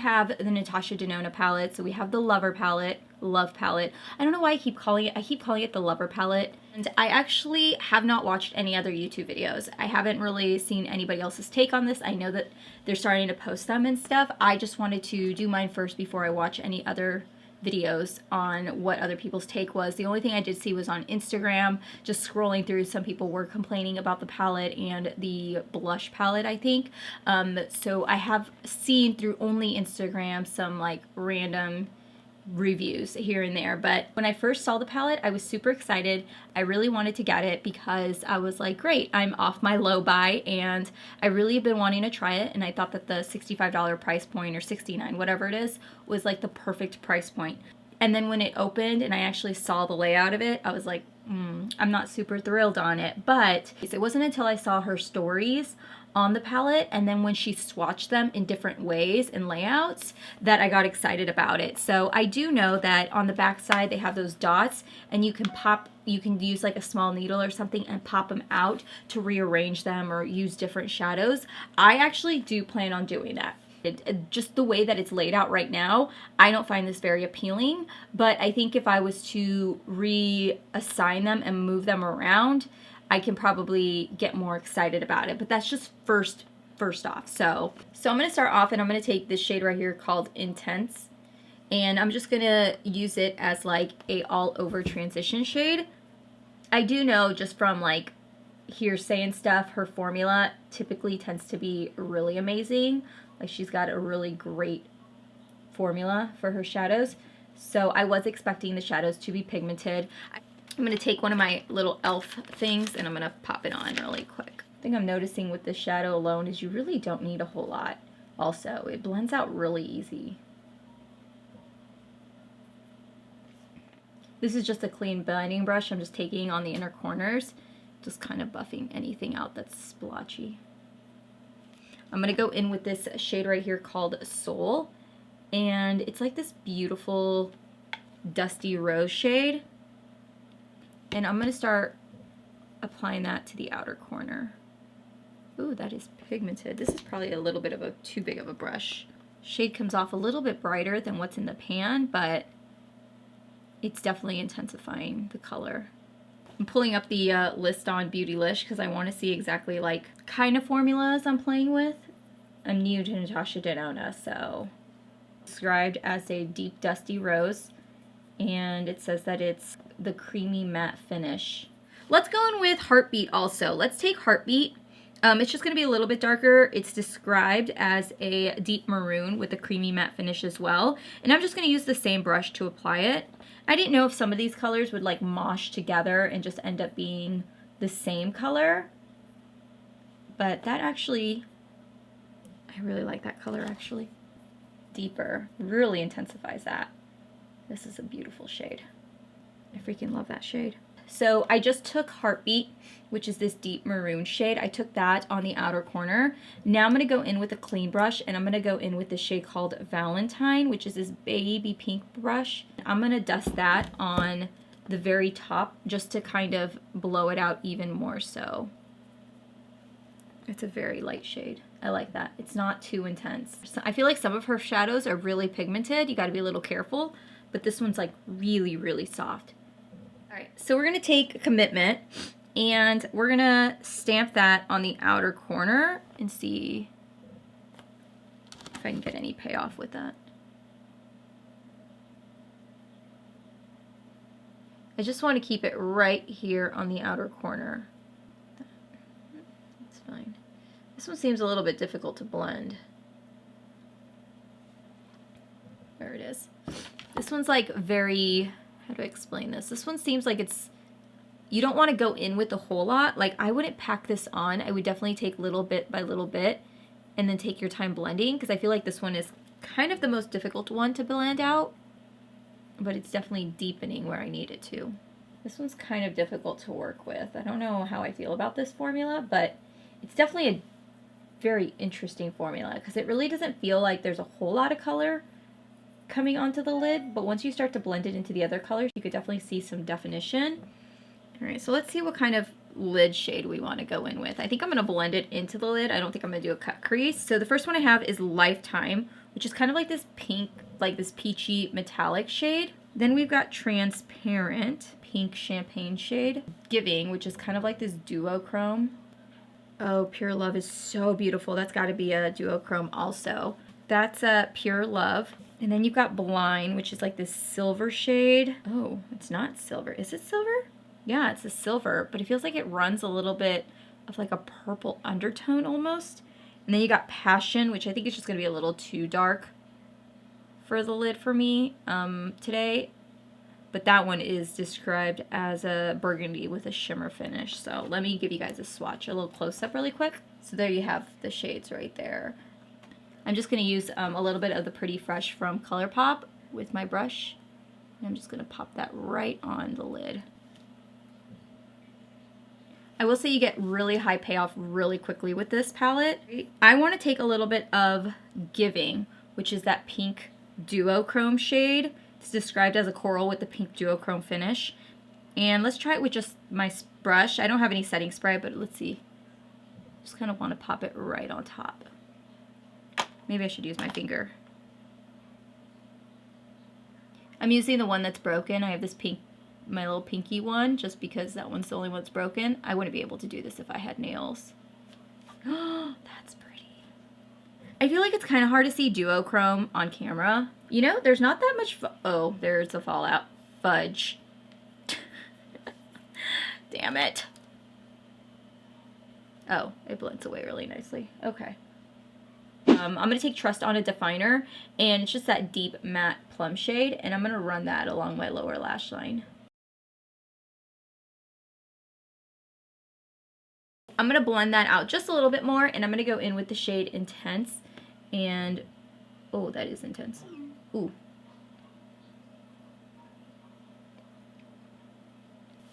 have the Natasha Denona palette. So we have the Lover palette, Love palette. I don't know why I keep calling it the Lover palette. And I actually have not watched any other YouTube videos. I haven't really seen anybody else's take on this. I know that they're starting to post them and stuff. I just wanted to do mine first before I watch any other videos on what other people's take was. The only thing I did see was on Instagram, just scrolling through, some people were complaining about the palette and the blush palette, I think. So I have seen through only Instagram some like random reviews here and there, but when I first saw the palette, I was super excited. I really wanted to get it because I was like, great, I'm off my low buy, and I really have been wanting to try it, and I thought that the $65 price point, or $69, whatever it is, was like the perfect price point. And then when it opened and I actually saw the layout of it, I was like, I'm not super thrilled on it. But it wasn't until I saw her stories on the palette, and then when she swatched them in different ways and layouts, that I got excited about it. So I do know that on the back side they have those dots, and you can use like a small needle or something and pop them out to rearrange them or use different shadows. I actually do plan on doing that. Just the way that it's laid out right now, I don't find this very appealing, but I think if I was to reassign them and move them around, I can probably get more excited about it. But that's just first off. So I'm going to start off, and I'm going to take this shade right here called Intense, and I'm just going to use it as like a all over transition shade. I do know just from like hearsay and stuff, her formula typically tends to be really amazing. Like, she's got a really great formula for her shadows. So I was expecting the shadows to be pigmented. I'm going to take one of my little e.l.f. things and I'm going to pop it on really quick. The thing I'm noticing with this shadow alone is you really don't need a whole lot. Also, it blends out really easy. This is just a clean blending brush. I'm just taking on the inner corners, just kind of buffing anything out that's splotchy. I'm going to go in with this shade right here called Soul, and it's like this beautiful dusty rose shade, and I'm going to start applying that to the outer corner. Ooh, that is pigmented. This is probably a little bit of too big of a brush. Shade comes off a little bit brighter than what's in the pan, but it's definitely intensifying the color. I'm pulling up the list on Beautylish because I want to see exactly like kind of formulas I'm playing with. I'm new to Natasha Denona, so described as a deep dusty rose, and it says that it's the creamy matte finish. Let's go in with Heartbeat also. Let's take Heartbeat. It's just going to be a little bit darker. It's described as a deep maroon with a creamy matte finish as well, and I'm just going to use the same brush to apply it. I didn't know if some of these colors would like mosh together and just end up being the same color, but that actually, I really like that color actually. Deeper, really intensifies that. This is a beautiful shade. I freaking love that shade. So I just took Heartbeat, which is this deep maroon shade. I took that on the outer corner. Now I'm going to go in with a clean brush, and I'm going to go in with the shade called Valentine, which is this baby pink brush. I'm going to dust that on the very top just to kind of blow it out even more so. It's a very light shade. I like that. It's not too intense. So I feel like some of her shadows are really pigmented. You got to be a little careful, but this one's like really, really soft. Alright, so we're going to take Commitment, and we're going to stamp that on the outer corner and see if I can get any payoff with that. I just want to keep it right here on the outer corner. That's fine. This one seems a little bit difficult to blend. There it is. This one's like very... How do I explain this? This one seems like it's, you don't want to go in with a whole lot. Like, I wouldn't pack this on. I would definitely take little bit by little bit and then take your time blending, because I feel like this one is kind of the most difficult one to blend out, but it's definitely deepening where I need it to. This one's kind of difficult to work with. I don't know how I feel about this formula, but it's definitely a very interesting formula because it really doesn't feel like there's a whole lot of color coming onto the lid, but once you start to blend it into the other colors, you could definitely see some definition. Alright, so let's see what kind of lid shade we want to go in with. I think I'm going to blend it into the lid. I don't think I'm going to do a cut crease. So the first one I have is Lifetime, which is kind of like this pink, like this peachy metallic shade. Then we've got Transparent, pink champagne shade. Giving, which is kind of like this duochrome. Oh, Pure Love is so beautiful. That's got to be a duochrome also. That's a Pure Love. And then you've got Blind, which is like this silver shade. Oh, it's not silver. Is it silver? Yeah, it's a silver, but it feels like it runs a little bit of like a purple undertone almost. And then you got Passion, which I think is just going to be a little too dark for the lid for me today. But that one is described as a burgundy with a shimmer finish. So let me give you guys a swatch, a little close-up really quick. So there you have the shades right there. I'm just going to use a little bit of the Pretty Fresh from Colourpop with my brush. And I'm just going to pop that right on the lid. I will say you get really high payoff really quickly with this palette. I want to take a little bit of Giving, which is that pink duochrome shade. It's described as a coral with the pink duochrome finish. And let's try it with just my brush. I don't have any setting spray, but let's see. Just kind of want to pop it right on top. Maybe I should use my finger. I'm using the one that's broken. I have this pink, my little pinky one, just because that one's the only one that's broken. I wouldn't be able to do this if I had nails. Oh, that's pretty. I feel like it's kind of hard to see duochrome on camera. You know, there's not that much, oh, there's a fallout. Fudge. Damn it. Oh, it blends away really nicely. Okay. I'm going to take Trust on a Definer, and it's just that deep matte plum shade, and I'm going to run that along my lower lash line. I'm going to blend that out just a little bit more, and I'm going to go in with the shade Intense, and, oh, that is intense. Ooh.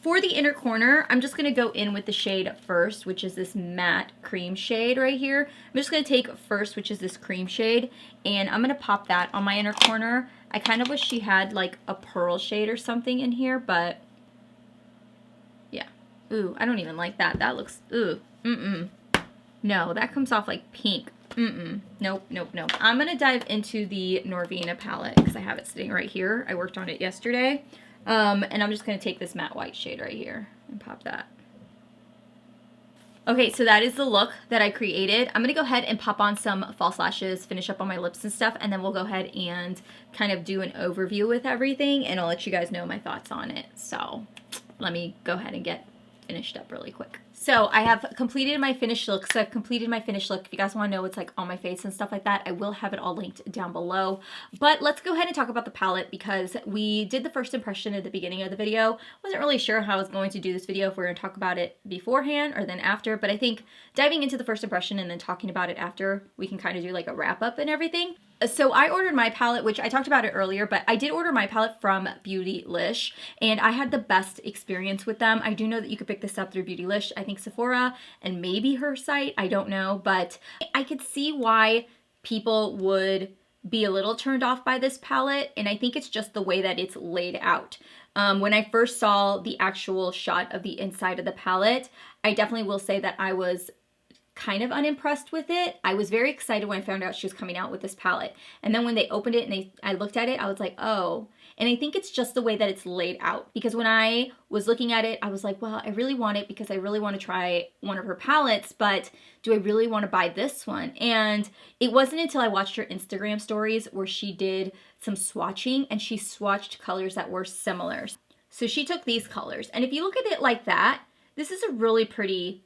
For the inner corner, I'm just going to go in with the shade First, which is this matte cream shade right here. I'm just going to take First, which is this cream shade, and I'm going to pop that on my inner corner. I kind of wish she had like a pearl shade or something in here, but yeah. Ooh, I don't even like that. That looks, ooh, no, that comes off like pink. Nope, nope, nope. I'm going to dive into the Norvina palette because I have it sitting right here. I worked on it yesterday. And I'm just going to take this matte white shade right here and pop that. Okay, so that is the look that I created. I'm going to go ahead and pop on some false lashes, finish up on my lips and stuff, and then we'll go ahead and kind of do an overview with everything, and I'll let you guys know my thoughts on it. So let me go ahead and get finished up really quick. So I have completed my finished look. So I've completed my finished look. If you guys want to know what's like on my face and stuff like that, I will have it all linked down below. But let's go ahead and talk about the palette because we did the first impression at the beginning of the video. Wasn't really sure how I was going to do this video, if we were going to talk about it beforehand or then after. But I think diving into the first impression and then talking about it after, we can kind of do like a wrap up and everything. So I ordered my palette, which I talked about it earlier, but I did order my palette from Beautylish, and I had the best experience with them. I do know that you could pick this up through Beautylish, I think Sephora, and maybe her site, I don't know, but I could see why people would be a little turned off by this palette, and I think it's just the way that it's laid out. When I first saw the actual shot of the inside of the palette, I definitely will say that I was kind of unimpressed with it. I was very excited when I found out she was coming out with this palette. And then when they opened it and I looked at it, I was like, oh. And I think it's just the way that it's laid out. Because when I was looking at it, I was like, well, I really want it because I really want to try one of her palettes, but do I really want to buy this one? And it wasn't until I watched her Instagram stories where she did some swatching and she swatched colors that were similar. So she took these colors. And if you look at it like that, this is a really pretty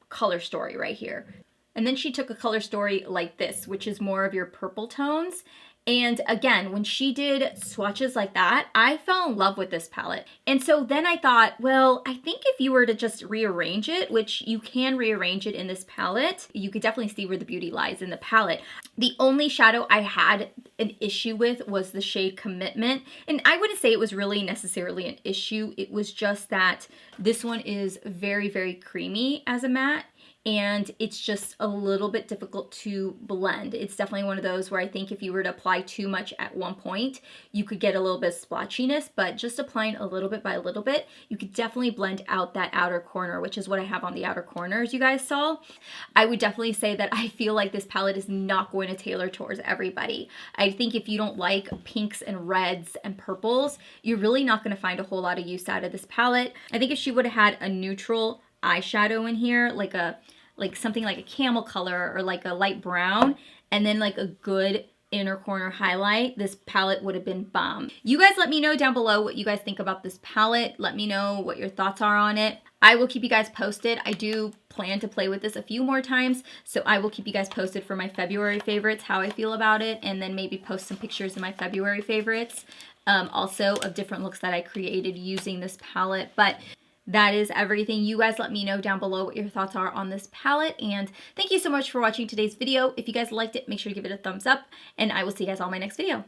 color story right here. And then she took a color story like this, which is more of your purple tones. And again, when she did swatches like that, I fell in love with this palette. And so then I thought, well, I think if you were to just rearrange it, which you can rearrange it in this palette, you could definitely see where the beauty lies in the palette. The only shadow I had an issue with was the shade Commitment. And I wouldn't say it was really necessarily an issue. It was just that this one is very, very creamy as a matte. and it's just a little bit difficult to blend. It's definitely one of those where I think if you were to apply too much at one point, you could get a little bit of splotchiness, but just applying a little bit by a little bit, you could definitely blend out that outer corner, which is what I have on the outer corner, as you guys saw. I would definitely say that I feel like this palette is not going to tailor towards everybody. I think if you don't like pinks and reds and purples, you're really not going to find a whole lot of use out of this palette. I think if she would have had a neutral eyeshadow in here, like something like a camel color or like a light brown, and then like a good inner corner highlight, this palette would have been bomb. You guys let me know down below what you guys think about this palette. Let me know what your thoughts are on it. I will keep you guys posted. I do plan to play with this a few more times, so I will keep you guys posted for my February favorites, how I feel about it, and then maybe post some pictures of my February favorites, also of different looks that I created using this palette. But that is everything. You guys let me know down below what your thoughts are on this palette, and thank you so much for watching today's video. If you guys liked it, make sure to give it a thumbs up, and I will see you guys on my next video.